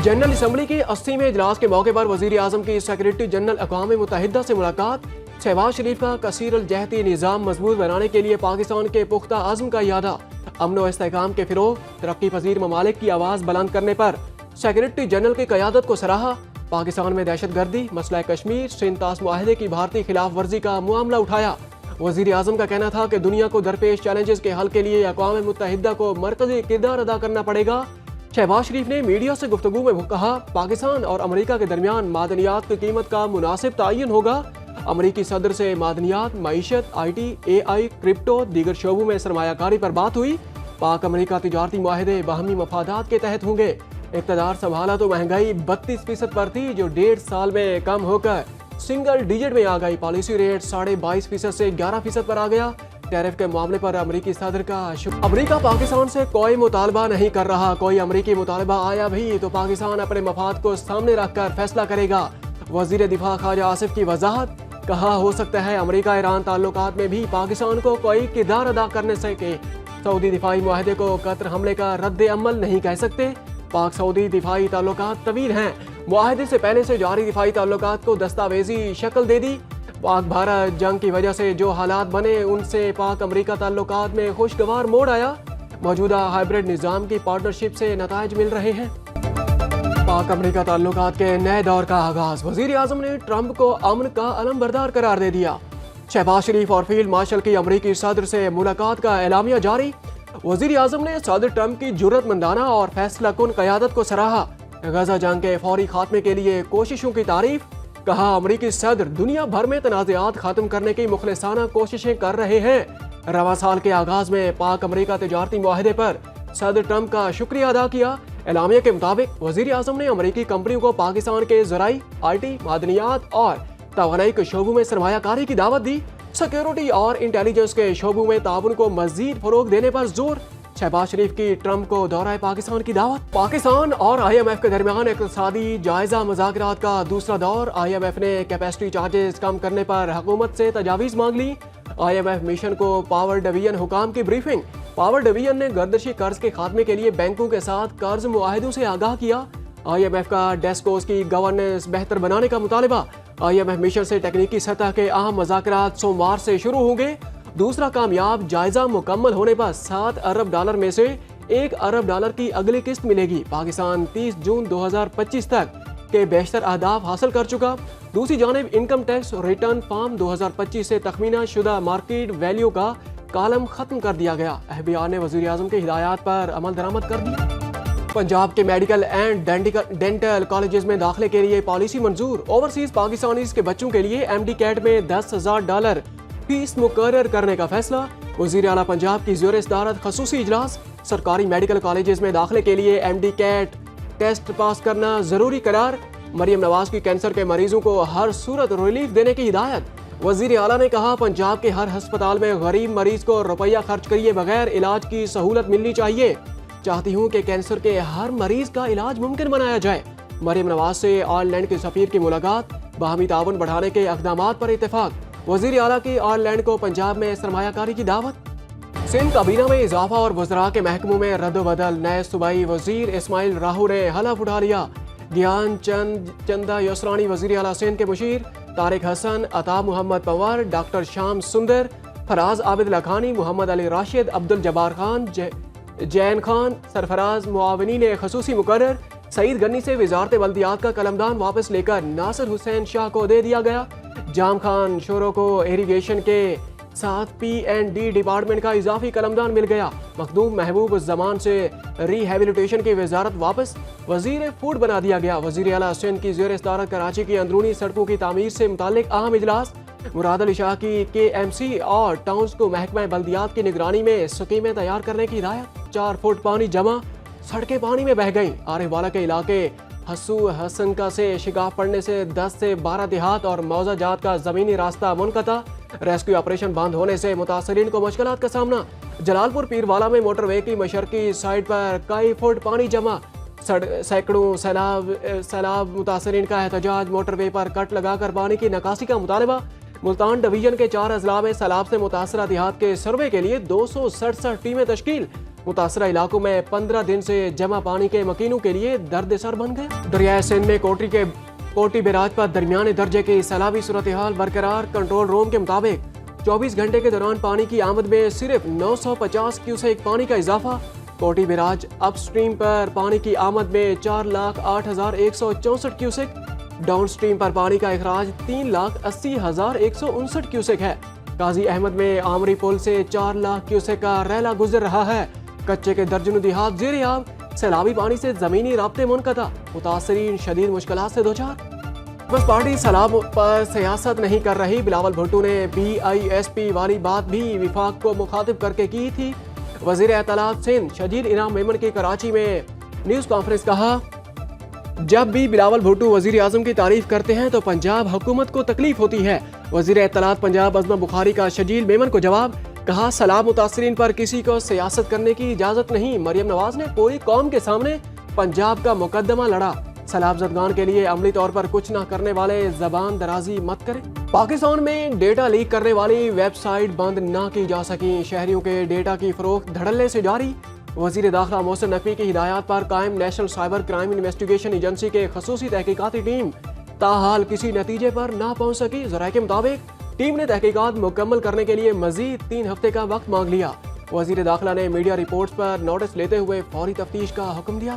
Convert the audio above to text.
General assembly के 80वें इजलास के मौके पर वजीर आजम की सेक्रेटरी जनरल अक़वाम मुत्तहिदा से मुलाकात। शहबाज शरीफ का कसीर जहती निज़ाम मजबूत बनाने के लिए पाकिस्तान के पुख्ता आज़म का इरादा। अमन व इस्तेहकाम के फिरोग, तरक्की पजीर ममालिक की आवाज़ बुलंद करने पर सेक्रेटरी जनरल की क़यादत को सराहा। पाकिस्तान में दहशत गर्दी, मसला कश्मीर, सिंध तास मुआहदे की भारतीय खिलाफ वर्जी का मामला उठाया। वजीर आजम का कहना था कि दुनिया को दरपेश चैलेंजेस के हल के लिए अक़वाम मुत्तहिदा को मरकज़ी किरदार अदा करना पड़ेगा। शहबाज शरीफ ने मीडिया से गुफ्तगू में कहा, पाकिस्तान और अमेरिका के दरमियान मादनियात की कीमत का मुनासिब तयन होगा। अमेरिकी सदर से मादनियात, मईशत, IT, AI, क्रिप्टो, दीगर शोबों में सरमायाकारी पर बात हुई। पाक अमेरिका तिजारती मुआहदे बाहमी मफादात के तहत होंगे। इक़्तिदार संभाला तो महंगाई 32% पर थी, जो 1.5 साल में कम होकर सिंगल डिजिट में आ गई। पॉलिसी रेट 22.5% से 11% पर आ गया। टैरिफ के मामले पर अमेरिकी सदर का अमेरिका पाकिस्तान से कोई मुतालबा नहीं कर रहा। कोई अमेरिकी मुतालबा आया भी तो पाकिस्तान अपने मफाद को सामने रखकर फैसला करेगा। वजीर दिफा ख्वाजा आसिफ की वजाहत, कहा हो सकता है अमेरिका ईरान ताल्लुकात में भी पाकिस्तान को कोई किरदार अदा करने सके। सऊदी दिफाई मुआहदे को कतर हमले का रद्द अमल नहीं कह सकते। पाक सऊदी दिफाई ताल्लुकात तवील हैं। मुआहदे से पहले से जारी दिफाई ताल्लुकात को दस्तावेजी शक्ल दे दी। पाक भारत जंग की वजह से जो हालात बने, उनसे पाक अमेरिका ताल्लुकात में खुशगवार मोड़ आया। मौजूदा हाइब्रिड निज़ाम की पार्टनरशिप से नताइज मिल रहे हैं। पाक अमेरिका ताल्लुकात के नए दौर का आगाज। वजीर आजम ने ट्रंप को अमन का अलमबरदार करार दे दिया। शहबाज शरीफ और फील्ड मार्शल की अमेरिकी सदर से मुलाकात का एलामिया जारी। वजीर आजम ने सदर ट्रंप की जुर्रतमंदाना और फैसला कुन क़यादत को सराहा। गजा जंग के फौरी खात्मे के लिए कोशिशों की तारीफ। कहा, अमरीकी सदर दुनिया भर में तनाज़ात खत्म करने की मुखलिसाना कोशिशें कर रहे हैं। रवा साल के आगाज में पाक अमेरिका तिजारती मुआहदे पर सदर ट्रंप का शुक्रिया अदा किया। एलामिया के मुताबिक वजीर आजम ने अमरीकी कंपनियों को पाकिस्तान के ज़राई, IT, मादनियात और तवानाई के शोबों में सरमायाकारी की दावत दी। सिक्योरिटी और इंटेलिजेंस के शोबों में ताउन को मजीद फरोग देने पर जोर। शहबाज शरीफ की ट्रंप को दौरा पाकिस्तान की दावत। पाकिस्तान और IMF के दरमियान इक़्तिसादी जायजा मुज़ाकरात का दूसरा दौर। IMF ने कैपेसिटी चार्जेस कम करने पर हुकूमत से तजावीज़ मांग ली। IMF मिशन को पावर डिवीजन हुकाम की ब्रीफिंग। पावर डिवीजन ने गर्दिशी कर्ज के खात्मे के लिए बैंकों के साथ कर्ज मुआहिदों से आगाह किया। IMF का डेस्कोस की गवर्नेंस बेहतर बनाने का मुतालबा। IMF मिशन से तकनीकी सतह के अहम मुज़ाकरात सोमवार से शुरू होंगे। दूसरा कामयाब जायजा मुकम्मल होने पर $7 अरब में से $1 अरब की अगली किस्त मिलेगी। पाकिस्तान 30 जून 2025 तक के बेशतर अहदाफ हासिल कर चुका। दूसरी जानिब इनकम टैक्स रिटर्न फॉर्म 2025 से तखमीना शुदा मार्केट वैल्यू का कालम खत्म कर दिया गया। FBI ने वज़ीर आज़म की हिदायत पर अमल दरामद कर दिया। पंजाब के मेडिकल एंड डेंटल कॉलेजेस में दाखिले के लिए पॉलिसी मंजूर। ओवरसीज पाकिस्तानीज के बच्चों के लिए MD कैट में $10,000 फीस मुकर्रर करने का फैसला। वज़ीर आला पंजाब की ज़ेर सदारत खसूसी इजलास। सरकारी मेडिकल कॉलेजेस में दाखिले के लिए MD कैट टेस्ट पास करना जरूरी करार। मरियम नवाज की कैंसर के मरीजों को हर सूरत रिलीफ देने की हिदायत। वज़ीर आला ने कहा, पंजाब के हर अस्पताल में गरीब मरीज को रुपया खर्च किए बगैर इलाज की सहूलत मिलनी चाहिए। चाहती हूँ कि कैंसर के हर मरीज का इलाज मुमकिन बनाया जाए। मरियम नवाज से आयरलैंड के सफीर की मुलाकात। बाहमी ताउन बढ़ाने के इक़दामात पर इत्तेफाक। वज़ीर आला की आयरलैंड को पंजाब में सरमायाकारी की दावत। सिंध काबीना में इजाफा और वज़रा के महकमों में रद्द-बदल। नए सूबाई वज़ीर इस्माइल राहू ने हलफ उठा लिया। ज्ञान चंदा यसरानी वज़ीर आला सिंध के मुशीर। तारिक हसन, अता मोहम्मद पंवर, डॉक्टर शाम सुंदर, फराज आबिद लखानी, मोहम्मद अली राशिद, अब्दुल जब्बार खान, जैन खान, सरफराज मुआवनी ने खसूसी मुकर्रर। सईद गन्नी से वजारत बल्दियात का कलमदान वापस लेकर नासिर हुसैन शाह को दे दिया गया। जाम खान शोरो को इरीगेशन के साथ P&D डिपार्टमेंट का इजाफी कलमदान मिल गया। मखदूम महबूब जमान से रिहेबिलिटेशन की वजारत वापस। वजीर फूड बना दिया गया। वजीर आला सिंध की ज़ेर सदारत कराची की अंदरूनी सड़कों की तामीर से मुतालिक अहम इजलास। मुराद अली शाह की KMC और टाउन्स को महकमा बल्दियात की निगरानी में स्कीमें तैयार करने की हिदायत। 4 फुट पानी जमा, सड़कें पानी में बह गईं। आरिफवाला के इलाके हसू हसनका से शिकाफ पड़ने से 10 से 12 देहात और मौजा जात का जमीनी रास्ता मुनक़ता। रेस्क्यू ऑपरेशन बंद होने से मुतासरीन को मुश्किलात का सामना। जलालपुर पीरवाला में मोटरवे की मशरकी साइड पर कई फुट पानी जमा। सैकड़ों सैलाब मुतासरीन का एहतजाज। मोटरवे पर कट लगाकर पानी की निकासी का मुतालबा। मुल्तान डिवीजन के 4 अजला में सैलाब से मुतासरा देहात के सर्वे के लिए 267 टीमें तश्कील। متاثرہ علاقوں میں 15 دن سے جمع پانی کے مکینوں کے لیے درد سر بن گئے۔ دریائے سندھ میں کوٹی بیراج پر درمیانے درجے کی سیلابی صورتحال برقرار۔ کنٹرول روم کے مطابق 24 گھنٹے کے دوران پانی کی آمد میں صرف 950 کیوسیک پانی کا اضافہ۔ کوٹی بیراج اپ سٹریم پر پانی کی آمد میں 4,08,164 کیوسیک، ڈاؤن سٹریم پر پانی کا اخراج 3,80,159 کیوسیک ہے۔ قاضی احمد میں آمری پل سے 4 لاکھ کیوسیک کا ریلا گزر رہا ہے۔ کچے کے درجنوں دیہات زیر آب، سیلابی پانی سے زمینی رابطے منقطع، متاثرین شدید مشکلات سے دوچار۔ بس پارٹی سیلاب پر سیاست نہیں کر رہی، بلاول بھٹو نے BISP والی بات بھی وفاق کو مخاطب کر کے کی تھی۔ وزیر اطلاعات سندھ شجیل انعام میمن کی کراچی میں نیوز کانفرنس کہا، جب بھی بلاول بھٹو وزیر اعظم کی تعریف کرتے ہیں تو پنجاب حکومت کو تکلیف ہوتی ہے۔ وزیر اطلاعات پنجاب عظمت بخاری کا شجیل میمن کو جواب، کہا سیلاب متاثرین پر کسی کو سیاست کرنے کی اجازت نہیں۔ مریم نواز نے پوری قوم کے سامنے پنجاب کا مقدمہ لڑا، سیلاب زدگان کے لیے عملی طور پر کچھ نہ کرنے والے زبان درازی مت کریں۔ پاکستان میں ڈیٹا لیک کرنے والی ویب سائٹ بند نہ کی جا سکیں، شہریوں کے ڈیٹا کی فروخت دھڑلے سے جاری۔ وزیر داخلہ محسن نقوی کی ہدایات پر قائم national cyber crime investigation agency کے خصوصی تحقیقاتی ٹیم تاحال کسی نتیجے پر نہ پہنچ سکی۔ ذرائع کے مطابق ٹیم نے تحقیقات مکمل کرنے کے لیے مزید 3 ہفتے کا وقت مانگ لیا۔ وزیر داخلہ نے میڈیا رپورٹس پر نوٹس لیتے ہوئے فوری تفتیش کا حکم دیا تھا۔